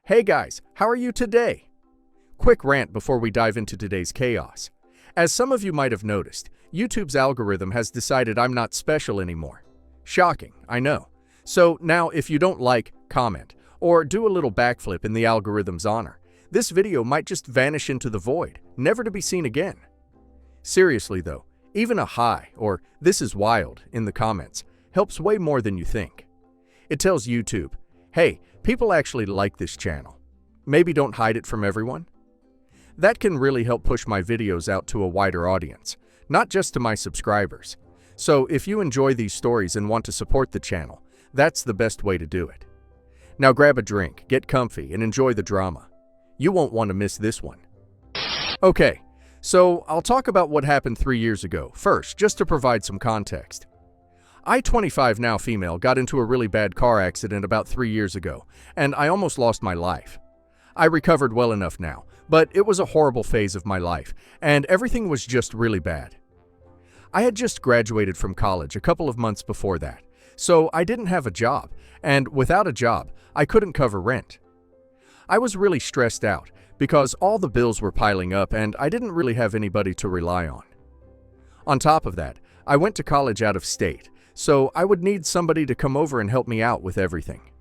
Hey guys, how are you today? Quick rant before we dive into today's chaos. As some of you might have noticed, YouTube's algorithm has decided I'm not special anymore. Shocking, I know. So now if you don't like, comment, or do a little backflip in the algorithm's honor, this video might just vanish into the void, never to be seen again. Seriously though, even a hi or "this is wild" in the comments helps way more than you think. It tells YouTube, hey, people actually like this channel. Maybe don't hide it from everyone. That can really help push my videos out to a wider audience, not just to my subscribers. So if you enjoy these stories and want to support the channel, that's the best way to do it. Now grab a drink, get comfy, and enjoy the drama. You won't want to miss this one. Okay, so I'll talk about what happened 3 years ago first, just to provide some context. I, 25 now female, got into a really bad car accident about 3 years ago, and I almost lost my life. I recovered well enough now, but it was a horrible phase of my life, and everything was just really bad. I had just graduated from college a couple of months before that, so I didn't have a job, and without a job, I couldn't cover rent. I was really stressed out because all the bills were piling up and I didn't really have anybody to rely on. On top of that, I went to college out of state, so I would need somebody to come over and help me out with everything.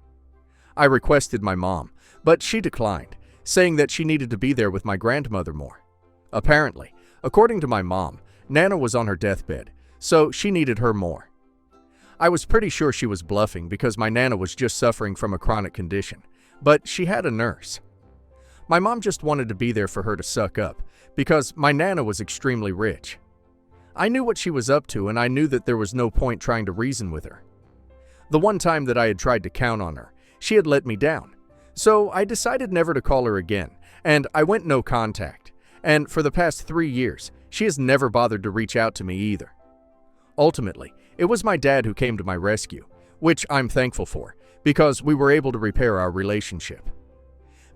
I requested my mom, but she declined, saying that she needed to be there with my grandmother more. Apparently, according to my mom, Nana was on her deathbed, so she needed her more. I was pretty sure she was bluffing because my Nana was just suffering from a chronic condition, but she had a nurse. My mom just wanted to be there for her to suck up because my Nana was extremely rich. I knew what she was up to and I knew that there was no point trying to reason with her. The one time that I had tried to count on her, she had let me down. So I decided never to call her again, and I went no contact. And for the past 3 years, she has never bothered to reach out to me either. Ultimately, it was my dad who came to my rescue, which I'm thankful for, because we were able to repair our relationship.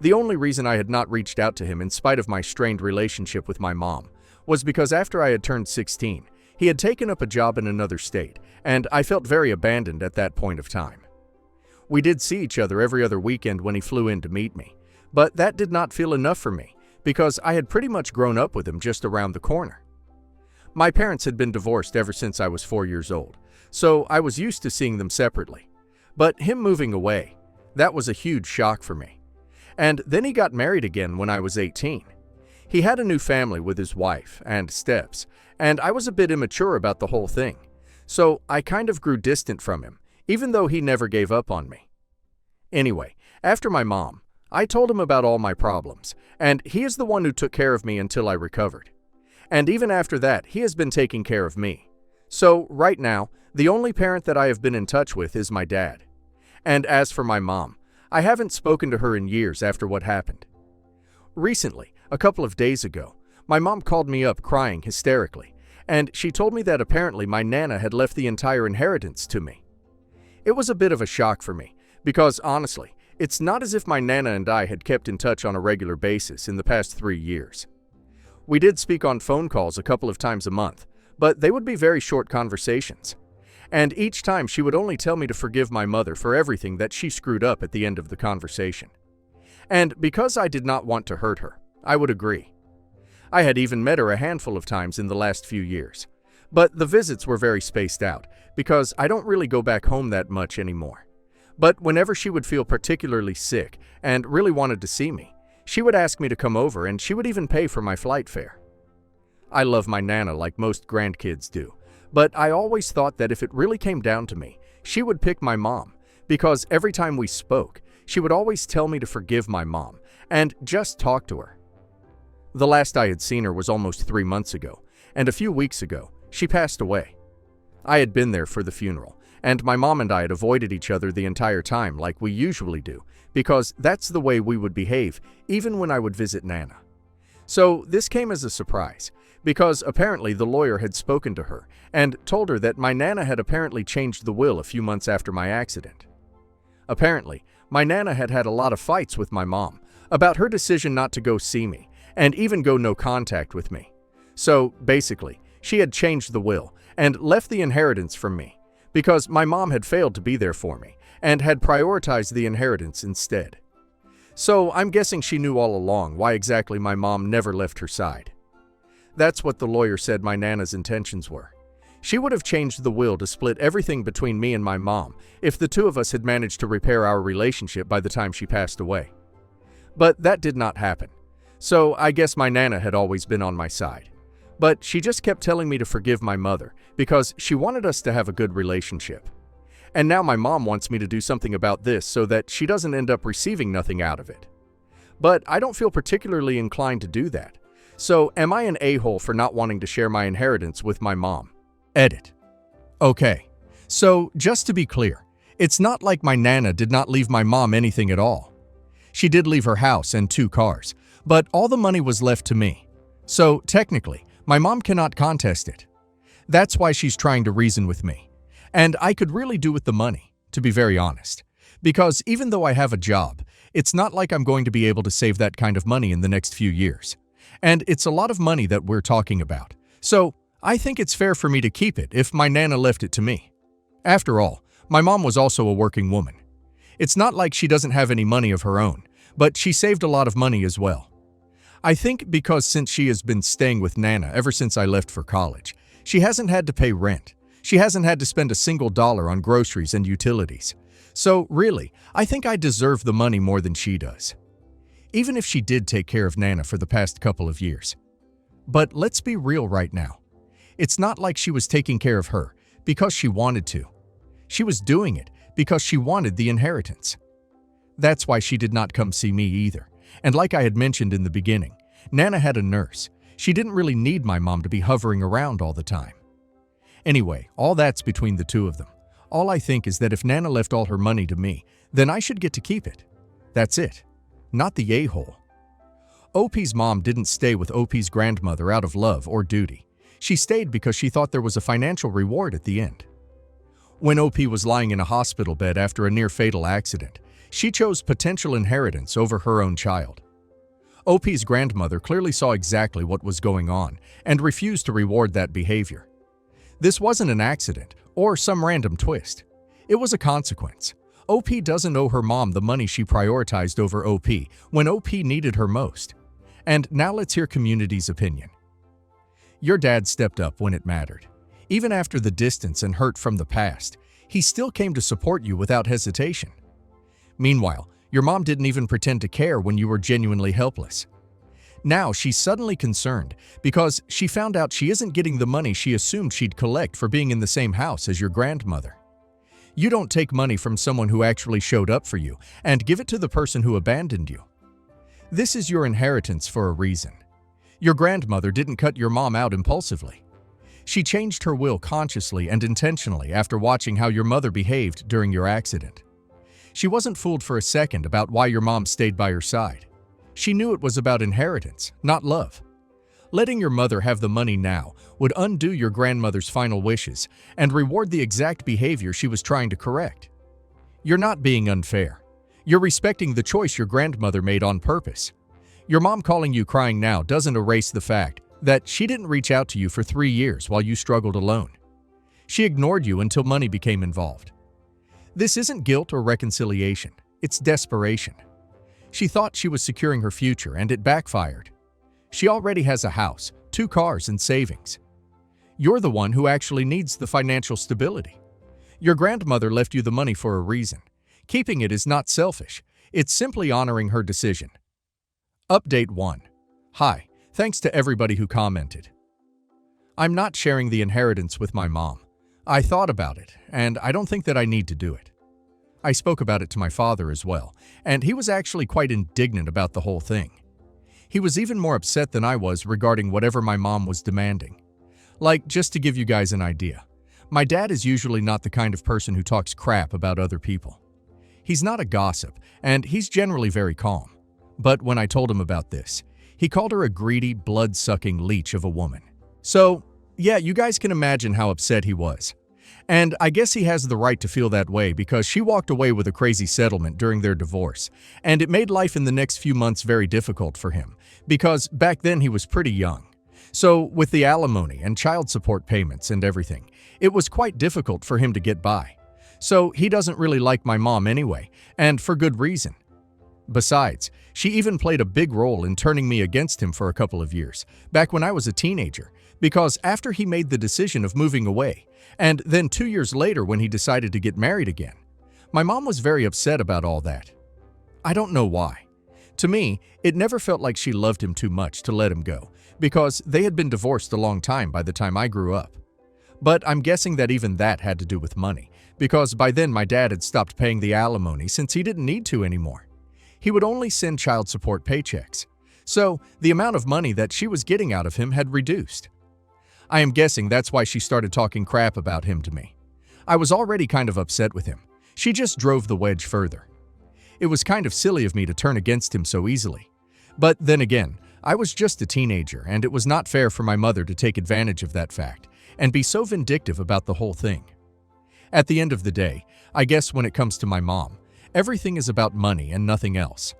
The only reason I had not reached out to him in spite of my strained relationship with my mom was because after I had turned 16, he had taken up a job in another state, and I felt very abandoned at that point of time. We did see each other every other weekend when he flew in to meet me, but that did not feel enough for me because I had pretty much grown up with him just around the corner. My parents had been divorced ever since I was 4 years old, so I was used to seeing them separately. But him moving away, that was a huge shock for me. And then he got married again when I was 18. He had a new family with his wife and steps, and I was a bit immature about the whole thing. So I kind of grew distant from him, even though he never gave up on me. Anyway, after my mom, I told him about all my problems, and he is the one who took care of me until I recovered. And even after that, he has been taking care of me. So right now, the only parent that I have been in touch with is my dad. And as for my mom, I haven't spoken to her in years after what happened. Recently, a couple of days ago, my mom called me up crying hysterically, and she told me that apparently my Nana had left the entire inheritance to me. It was a bit of a shock for me, because honestly, it's not as if my Nana and I had kept in touch on a regular basis in the past 3 years. We did speak on phone calls a couple of times a month, but they would be very short conversations. And each time she would only tell me to forgive my mother for everything that she screwed up at the end of the conversation. And because I did not want to hurt her, I would agree. I had even met her a handful of times in the last few years. But the visits were very spaced out, because I don't really go back home that much anymore. But whenever she would feel particularly sick and really wanted to see me, she would ask me to come over and she would even pay for my flight fare. I love my Nana like most grandkids do, but I always thought that if it really came down to me, she would pick my mom, because every time we spoke, she would always tell me to forgive my mom and just talk to her. The last I had seen her was almost 3 months ago, and a few weeks ago, she passed away. I had been there for the funeral, and my mom and I had avoided each other the entire time like we usually do, because that's the way we would behave even when I would visit Nana. So this came as a surprise, because apparently the lawyer had spoken to her and told her that my Nana had apparently changed the will a few months after my accident. Apparently, my Nana had had a lot of fights with my mom about her decision not to go see me and even go no contact with me. So basically, she had changed the will and left the inheritance from me because my mom had failed to be there for me and had prioritized the inheritance instead. So I'm guessing she knew all along why exactly my mom never left her side. That's what the lawyer said my Nana's intentions were. She would have changed the will to split everything between me and my mom if the two of us had managed to repair our relationship by the time she passed away. But that did not happen. So I guess my Nana had always been on my side. But she just kept telling me to forgive my mother because she wanted us to have a good relationship. And now my mom wants me to do something about this so that she doesn't end up receiving nothing out of it. But I don't feel particularly inclined to do that. So am I an a-hole for not wanting to share my inheritance with my mom? Edit. Okay, so just to be clear, it's not like my Nana did not leave my mom anything at all. She did leave her house and 2 cars, but all the money was left to me. So technically, my mom cannot contest it. That's why she's trying to reason with me. And I could really do with the money, to be very honest. Because even though I have a job, it's not like I'm going to be able to save that kind of money in the next few years. And it's a lot of money that we're talking about. So I think it's fair for me to keep it if my Nana left it to me. After all, my mom was also a working woman. It's not like she doesn't have any money of her own, but she saved a lot of money as well. I think because since she has been staying with Nana ever since I left for college, she hasn't had to pay rent. She hasn't had to spend a single dollar on groceries and utilities. So really, I think I deserve the money more than she does. Even if she did take care of Nana for the past couple of years. But let's be real right now. It's not like she was taking care of her because she wanted to. She was doing it because she wanted the inheritance. That's why she did not come see me either. And like I had mentioned in the beginning, Nana had a nurse. She didn't really need my mom to be hovering around all the time. Anyway, all that's between the two of them. All I think is that if Nana left all her money to me, then I should get to keep it. That's it. Not the a-hole. OP's mom didn't stay with OP's grandmother out of love or duty. She stayed because she thought there was a financial reward at the end. When OP was lying in a hospital bed after a near-fatal accident, she chose potential inheritance over her own child. OP's grandmother clearly saw exactly what was going on and refused to reward that behavior. This wasn't an accident or some random twist. It was a consequence. OP doesn't owe her mom the money she prioritized over OP when OP needed her most. And now let's hear community's opinion. Your dad stepped up when it mattered. Even after the distance and hurt from the past, he still came to support you without hesitation. Meanwhile, your mom didn't even pretend to care when you were genuinely helpless. Now she's suddenly concerned because she found out she isn't getting the money she assumed she'd collect for being in the same house as your grandmother. You don't take money from someone who actually showed up for you and give it to the person who abandoned you. This is your inheritance for a reason. Your grandmother didn't cut your mom out impulsively. She changed her will consciously and intentionally after watching how your mother behaved during your accident. She wasn't fooled for a second about why your mom stayed by her side. She knew it was about inheritance, not love. Letting your mother have the money now would undo your grandmother's final wishes and reward the exact behavior she was trying to correct. You're not being unfair. You're respecting the choice your grandmother made on purpose. Your mom calling you crying now doesn't erase the fact that she didn't reach out to you for 3 years while you struggled alone. She ignored you until money became involved. This isn't guilt or reconciliation, it's desperation. She thought she was securing her future and it backfired. She already has a house, 2 cars, and savings. You're the one who actually needs the financial stability. Your grandmother left you the money for a reason. Keeping it is not selfish, it's simply honoring her decision. Update 1. Hi, thanks to everybody who commented. I'm not sharing the inheritance with my mom. I thought about it, and I don't think that I need to do it. I spoke about it to my father as well, and he was actually quite indignant about the whole thing. He was even more upset than I was regarding whatever my mom was demanding. Like, just to give you guys an idea, my dad is usually not the kind of person who talks crap about other people. He's not a gossip, and he's generally very calm. But when I told him about this, he called her a greedy, blood-sucking leech of a woman. So, yeah, you guys can imagine how upset he was. And I guess he has the right to feel that way because she walked away with a crazy settlement during their divorce, and it made life in the next few months very difficult for him, because back then he was pretty young. So, with the alimony and child support payments and everything, it was quite difficult for him to get by. So, he doesn't really like my mom anyway, and for good reason. Besides, she even played a big role in turning me against him for a couple of years, back when I was a teenager, because after he made the decision of moving away, and then 2 years later when he decided to get married again, my mom was very upset about all that. I don't know why. To me, it never felt like she loved him too much to let him go, because they had been divorced a long time by the time I grew up. But I'm guessing that even that had to do with money, because by then my dad had stopped paying the alimony since he didn't need to anymore. He would only send child support paychecks, so the amount of money that she was getting out of him had reduced. I am guessing that's why she started talking crap about him to me. I was already kind of upset with him. She just drove the wedge further. It was kind of silly of me to turn against him so easily. But then again, I was just a teenager, and it was not fair for my mother to take advantage of that fact and be so vindictive about the whole thing. At the end of the day, I guess when it comes to my mom, everything is about money and nothing else.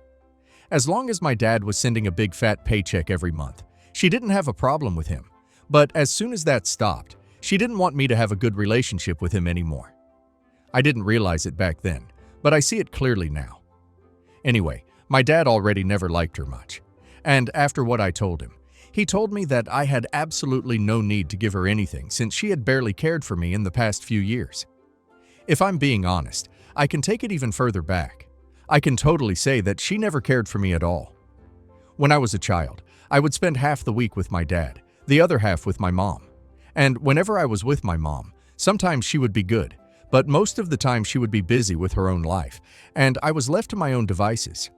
As long as my dad was sending a big fat paycheck every month, she didn't have a problem with him. But as soon as that stopped, she didn't want me to have a good relationship with him anymore. I didn't realize it back then, but I see it clearly now. Anyway, my dad already never liked her much. And after what I told him, he told me that I had absolutely no need to give her anything since she had barely cared for me in the past few years. If I'm being honest, I can take it even further back. I can totally say that she never cared for me at all. When I was a child, I would spend half the week with my dad, the other half with my mom. And whenever I was with my mom, sometimes she would be good, but most of the time she would be busy with her own life, and I was left to my own devices.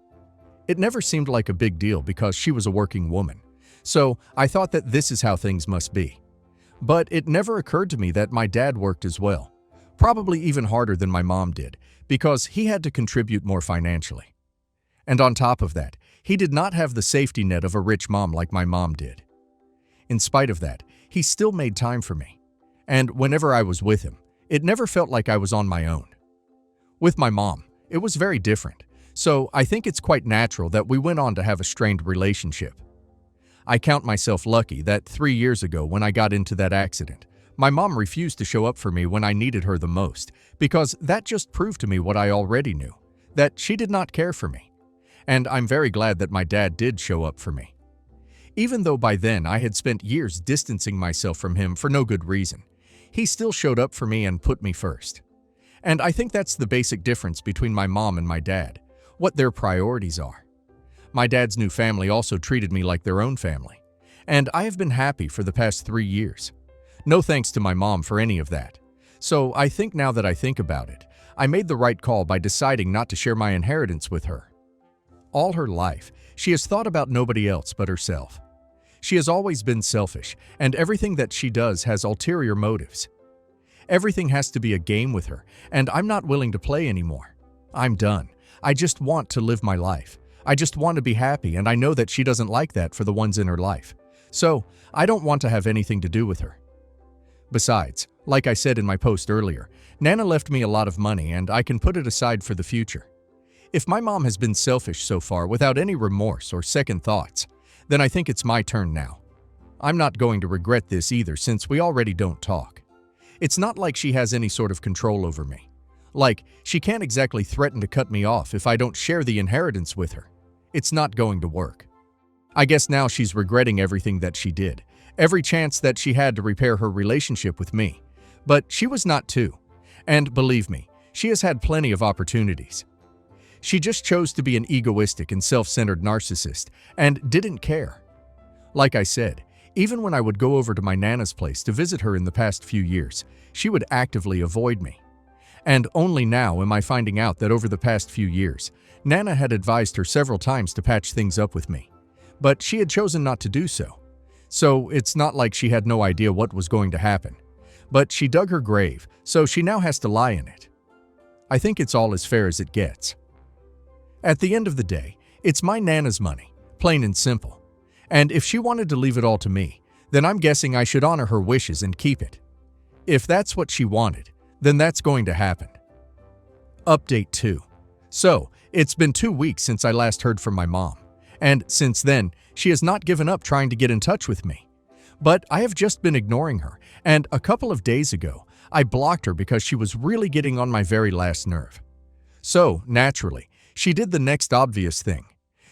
It never seemed like a big deal because she was a working woman, so I thought that this is how things must be. But it never occurred to me that my dad worked as well, probably even harder than my mom did, because he had to contribute more financially. And on top of that, he did not have the safety net of a rich mom like my mom did. In spite of that, he still made time for me, and whenever I was with him, it never felt like I was on my own. With my mom, it was very different, so I think it's quite natural that we went on to have a strained relationship. I count myself lucky that 3 years ago when I got into that accident, my mom refused to show up for me when I needed her the most, because that just proved to me what I already knew, that she did not care for me. And I'm very glad that my dad did show up for me. Even though by then I had spent years distancing myself from him for no good reason, he still showed up for me and put me first. And I think that's the basic difference between my mom and my dad, what their priorities are. My dad's new family also treated me like their own family, and I have been happy for the past 3 years. No thanks to my mom for any of that. So I think now that I think about it, I made the right call by deciding not to share my inheritance with her. All her life, she has thought about nobody else but herself. She has always been selfish, and everything that she does has ulterior motives. Everything has to be a game with her, and I'm not willing to play anymore. I'm done. I just want to live my life. I just want to be happy, and I know that she doesn't like that for the ones in her life. So, I don't want to have anything to do with her. Besides, like I said in my post earlier, Nana left me a lot of money and I can put it aside for the future. If my mom has been selfish so far without any remorse or second thoughts, then I think it's my turn now. I'm not going to regret this either since we already don't talk. It's not like she has any sort of control over me. Like, she can't exactly threaten to cut me off if I don't share the inheritance with her. It's not going to work. I guess now she's regretting everything that she did, every chance that she had to repair her relationship with me. But she was not too. And believe me, she has had plenty of opportunities. She just chose to be an egoistic and self-centered narcissist and didn't care. Like I said, even when I would go over to my Nana's place to visit her in the past few years, she would actively avoid me. And only now am I finding out that over the past few years, Nana had advised her several times to patch things up with me. But she had chosen not to do so. So it's not like she had no idea what was going to happen. But she dug her grave, so she now has to lie in it. I think it's all as fair as it gets. At the end of the day, it's my Nana's money, plain and simple. And if she wanted to leave it all to me, then I'm guessing I should honor her wishes and keep it. If that's what she wanted, then that's going to happen. Update 2. So, it's been 2 weeks since I last heard from my mom. And since then, she has not given up trying to get in touch with me. But I have just been ignoring her, and a couple of days ago, I blocked her because she was really getting on my very last nerve. So, naturally, She did the next obvious thing.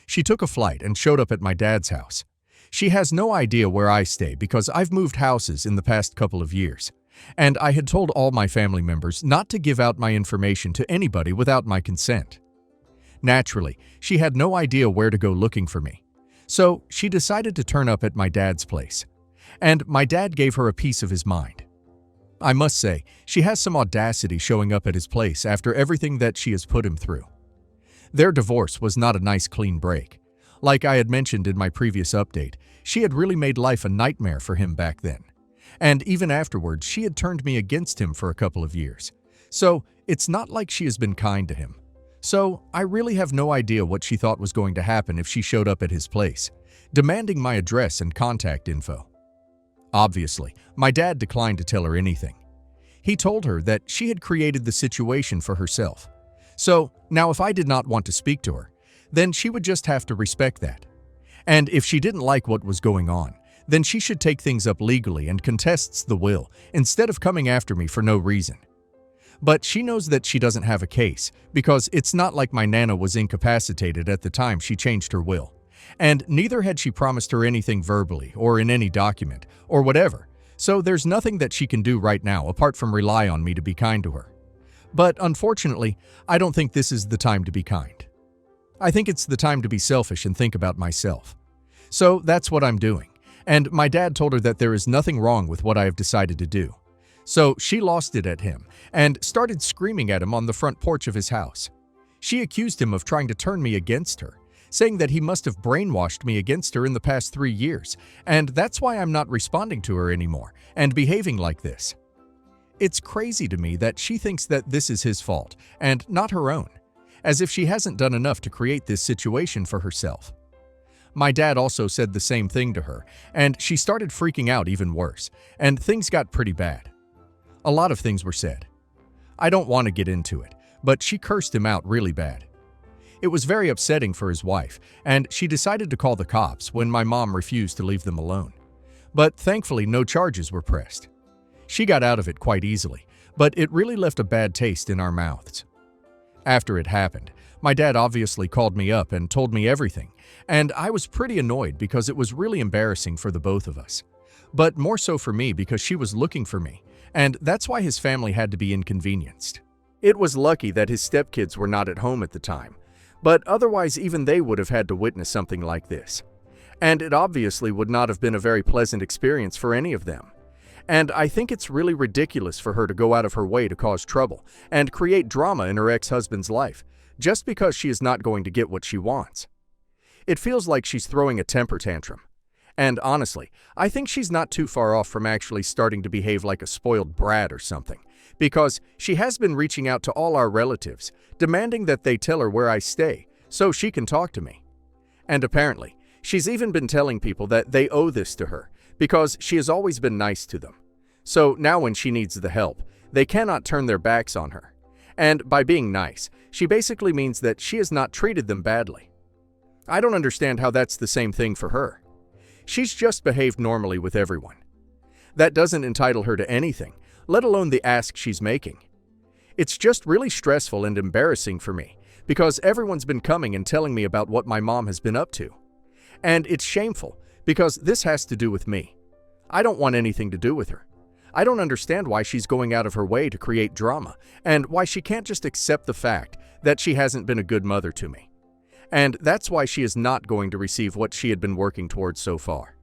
She took a flight and showed up at my dad's house. She has no idea where I stay because I've moved houses in the past couple of years, and I had told all my family members not to give out my information to anybody without my consent. Naturally, she had no idea where to go looking for me, so she decided to turn up at my dad's place, and my dad gave her a piece of his mind. I must say, she has some audacity showing up at his place after everything that she has put him through. Their divorce was not a nice clean break. Like I had mentioned in my previous update, she had really made life a nightmare for him back then. And even afterwards, she had turned me against him for a couple of years. So it's not like she has been kind to him. So I really have no idea what she thought was going to happen if she showed up at his place, demanding my address and contact info. Obviously, my dad declined to tell her anything. He told her that she had created the situation for herself. So now if I did not want to speak to her, then she would just have to respect that. And if she didn't like what was going on, then she should take things up legally and contests the will instead of coming after me for no reason. But she knows that she doesn't have a case because it's not like my Nana was incapacitated at the time she changed her will. And neither had she promised her anything verbally or in any document or whatever, so there's nothing that she can do right now apart from rely on me to be kind to her. But unfortunately, I don't think this is the time to be kind. I think it's the time to be selfish and think about myself. So that's what I'm doing, and my dad told her that there is nothing wrong with what I have decided to do. So she lost it at him and started screaming at him on the front porch of his house. She accused him of trying to turn me against her, saying that he must have brainwashed me against her in the past 3 years, and that's why I'm not responding to her anymore and behaving like this. It's crazy to me that she thinks that this is his fault and not her own, as if she hasn't done enough to create this situation for herself. My dad also said the same thing to her, and she started freaking out even worse, and things got pretty bad. A lot of things were said. I don't want to get into it, but she cursed him out really bad. It was very upsetting for his wife, and she decided to call the cops when my mom refused to leave them alone. But thankfully, no charges were pressed. She got out of it quite easily, but it really left a bad taste in our mouths. After it happened, my dad obviously called me up and told me everything, and I was pretty annoyed because it was really embarrassing for the both of us. But more so for me because she was looking for me, and that's why his family had to be inconvenienced. It was lucky that his stepkids were not at home at the time, but otherwise even they would have had to witness something like this. And it obviously would not have been a very pleasant experience for any of them. And I think it's really ridiculous for her to go out of her way to cause trouble and create drama in her ex-husband's life, just because she is not going to get what she wants. It feels like she's throwing a temper tantrum. And honestly, I think she's not too far off from actually starting to behave like a spoiled brat or something, because she has been reaching out to all our relatives, demanding that they tell her where I stay so she can talk to me. And apparently, she's even been telling people that they owe this to her, because she has always been nice to them. So now when she needs the help, they cannot turn their backs on her. And by being nice, she basically means that she has not treated them badly. I don't understand how that's the same thing for her. She's just behaved normally with everyone. That doesn't entitle her to anything, let alone the ask she's making. It's just really stressful and embarrassing for me, because everyone's been coming and telling me about what my mom has been up to. And it's shameful, because this has to do with me. I don't want anything to do with her. I don't understand why she's going out of her way to create drama, and why she can't just accept the fact that she hasn't been a good mother to me. And that's why she is not going to receive what she had been working towards so far.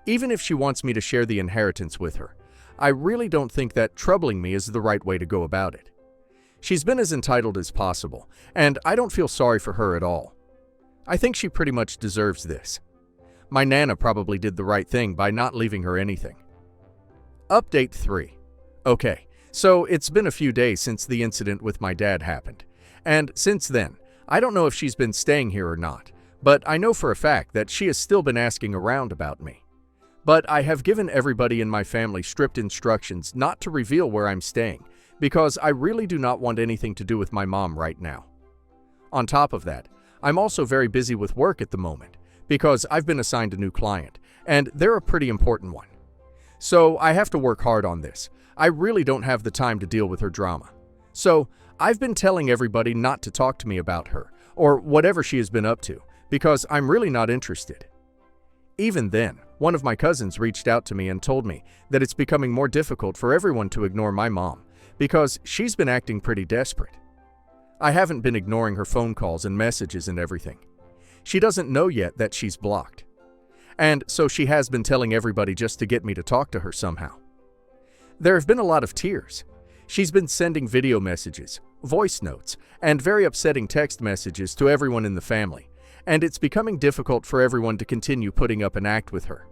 Even if she wants me to share the inheritance with her, I really don't think that troubling me is the right way to go about it. She's been as entitled as possible, and I don't feel sorry for her at all. I think she pretty much deserves this. My Nana probably did the right thing by not leaving her anything. Update 3. Okay, so it's been a few days since the incident with my dad happened, and since then, I don't know if she's been staying here or not, but I know for a fact that she has still been asking around about me. But I have given everybody in my family strict instructions not to reveal where I'm staying, because I really do not want anything to do with my mom right now. On top of that, I'm also very busy with work at the moment, because I've been assigned a new client, and they're a pretty important one. So I have to work hard on this. I really don't have the time to deal with her drama. So I've been telling everybody not to talk to me about her, or whatever she has been up to, because I'm really not interested. Even then, one of my cousins reached out to me and told me that it's becoming more difficult for everyone to ignore my mom because she's been acting pretty desperate. I haven't been ignoring her phone calls and messages and everything. She doesn't know yet that she's blocked. And so she has been telling everybody just to get me to talk to her somehow. There have been a lot of tears. She's been sending video messages, voice notes, and very upsetting text messages to everyone in the family, and it's becoming difficult for everyone to continue putting up an act with her.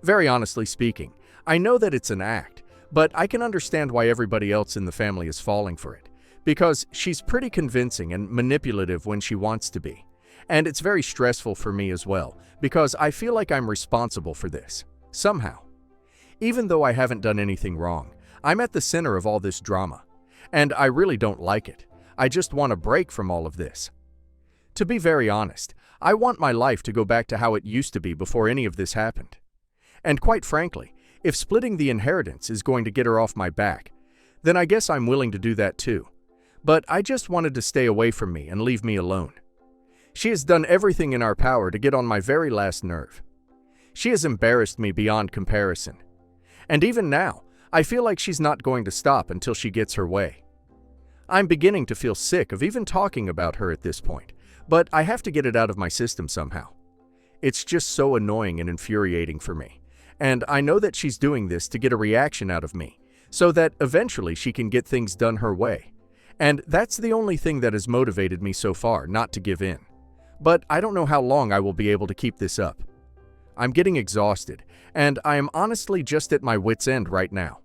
Very honestly speaking, I know that it's an act, but I can understand why everybody else in the family is falling for it, because she's pretty convincing and manipulative when she wants to be. And it's very stressful for me as well, because I feel like I'm responsible for this, somehow. Even though I haven't done anything wrong, I'm at the center of all this drama, and I really don't like it. I just want a break from all of this. To be very honest, I want my life to go back to how it used to be before any of this happened. And quite frankly, if splitting the inheritance is going to get her off my back, then I guess I'm willing to do that too. But I just wanted to stay away from me and leave me alone. She has done everything in our power to get on my very last nerve. She has embarrassed me beyond comparison. And even now, I feel like she's not going to stop until she gets her way. I'm beginning to feel sick of even talking about her at this point, but I have to get it out of my system somehow. It's just so annoying and infuriating for me, and I know that she's doing this to get a reaction out of me, so that eventually she can get things done her way. And that's the only thing that has motivated me so far, not to give in. But I don't know how long I will be able to keep this up. I'm getting exhausted, and I am honestly just at my wit's end right now.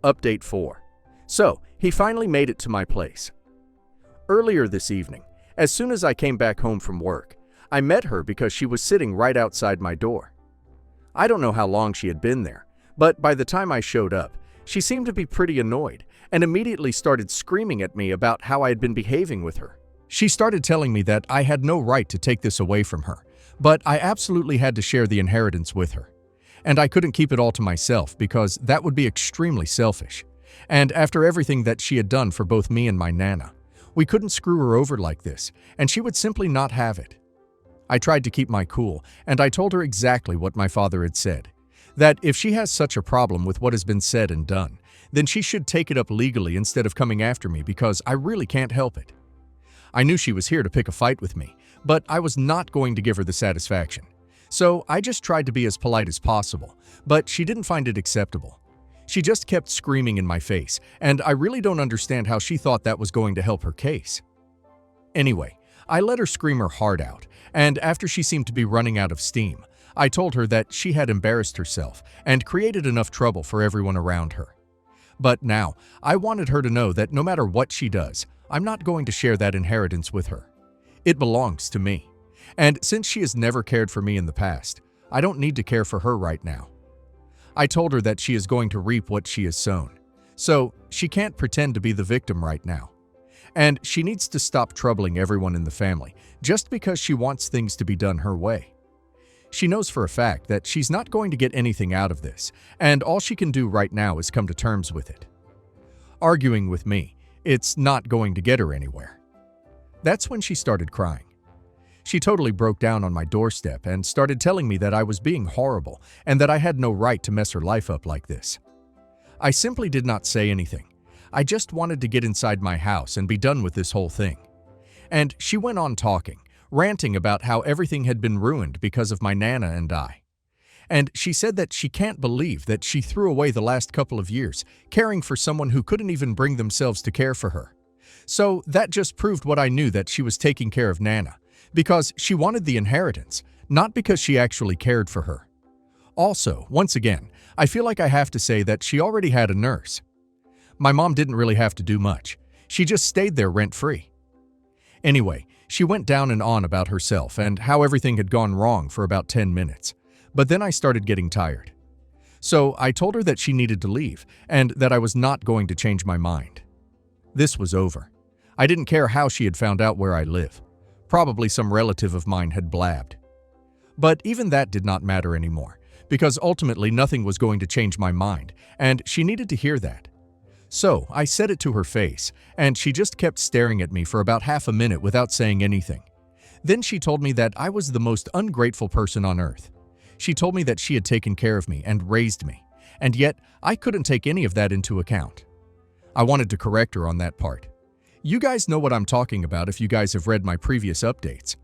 Update 4. So, he finally made it to my place. Earlier this evening, as soon as I came back home from work, I met her because she was sitting right outside my door. I don't know how long she had been there, but by the time I showed up, she seemed to be pretty annoyed and immediately started screaming at me about how I had been behaving with her. She started telling me that I had no right to take this away from her, but I absolutely had to share the inheritance with her. And I couldn't keep it all to myself because that would be extremely selfish. And after everything that she had done for both me and my Nana, we couldn't screw her over like this, and she would simply not have it. I tried to keep my cool, and I told her exactly what my father had said, that if she has such a problem with what has been said and done, then she should take it up legally instead of coming after me because I really can't help it. I knew she was here to pick a fight with me, but I was not going to give her the satisfaction. So I just tried to be as polite as possible, but she didn't find it acceptable. She just kept screaming in my face, and I really don't understand how she thought that was going to help her case. Anyway, I let her scream her heart out, and after she seemed to be running out of steam, I told her that she had embarrassed herself and created enough trouble for everyone around her. But now, I wanted her to know that no matter what she does, I'm not going to share that inheritance with her. It belongs to me. And since she has never cared for me in the past, I don't need to care for her right now. I told her that she is going to reap what she has sown, so she can't pretend to be the victim right now. And she needs to stop troubling everyone in the family just because she wants things to be done her way. She knows for a fact that she's not going to get anything out of this, and all she can do right now is come to terms with it. Arguing with me, it's not going to get her anywhere. That's when she started crying. She totally broke down on my doorstep and started telling me that I was being horrible and that I had no right to mess her life up like this. I simply did not say anything. I just wanted to get inside my house and be done with this whole thing. And she went on talking, ranting about how everything had been ruined because of my Nana and I. And she said that she can't believe that she threw away the last couple of years caring for someone who couldn't even bring themselves to care for her. So that just proved what I knew, that she was taking care of Nana because she wanted the inheritance, not because she actually cared for her. Also, once again, I feel like I have to say that she already had a nurse. My mom didn't really have to do much. She just stayed there rent-free. Anyway, she went down and on about herself and how everything had gone wrong for about 10 minutes. But then I started getting tired. So I told her that she needed to leave and that I was not going to change my mind. This was over. I didn't care how she had found out where I live. Probably some relative of mine had blabbed. But even that did not matter anymore, because ultimately nothing was going to change my mind, and she needed to hear that. So I said it to her face, and she just kept staring at me for about half a minute without saying anything. Then she told me that I was the most ungrateful person on earth. She told me that she had taken care of me and raised me, and yet I couldn't take any of that into account. I wanted to correct her on that part. You guys know what I'm talking about if you guys have read my previous updates.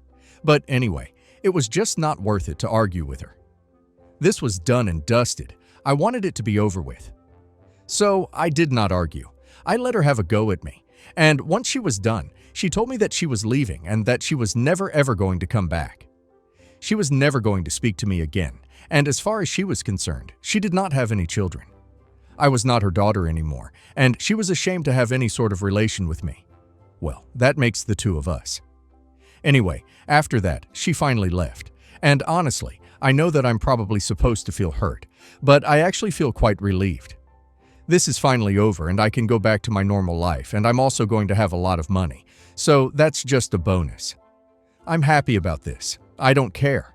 But anyway, it was just not worth it to argue with her. This was done and dusted. I wanted it to be over with. So I did not argue. I let her have a go at me. And once she was done, she told me that she was leaving and that she was never ever going to come back. She was never going to speak to me again, and as far as she was concerned, she did not have any children. I was not her daughter anymore, and she was ashamed to have any sort of relation with me. Well, that makes the two of us. Anyway, after that, she finally left. And honestly, I know that I'm probably supposed to feel hurt, but I actually feel quite relieved. This is finally over and I can go back to my normal life, and I'm also going to have a lot of money, so that's just a bonus. I'm happy about this. I don't care.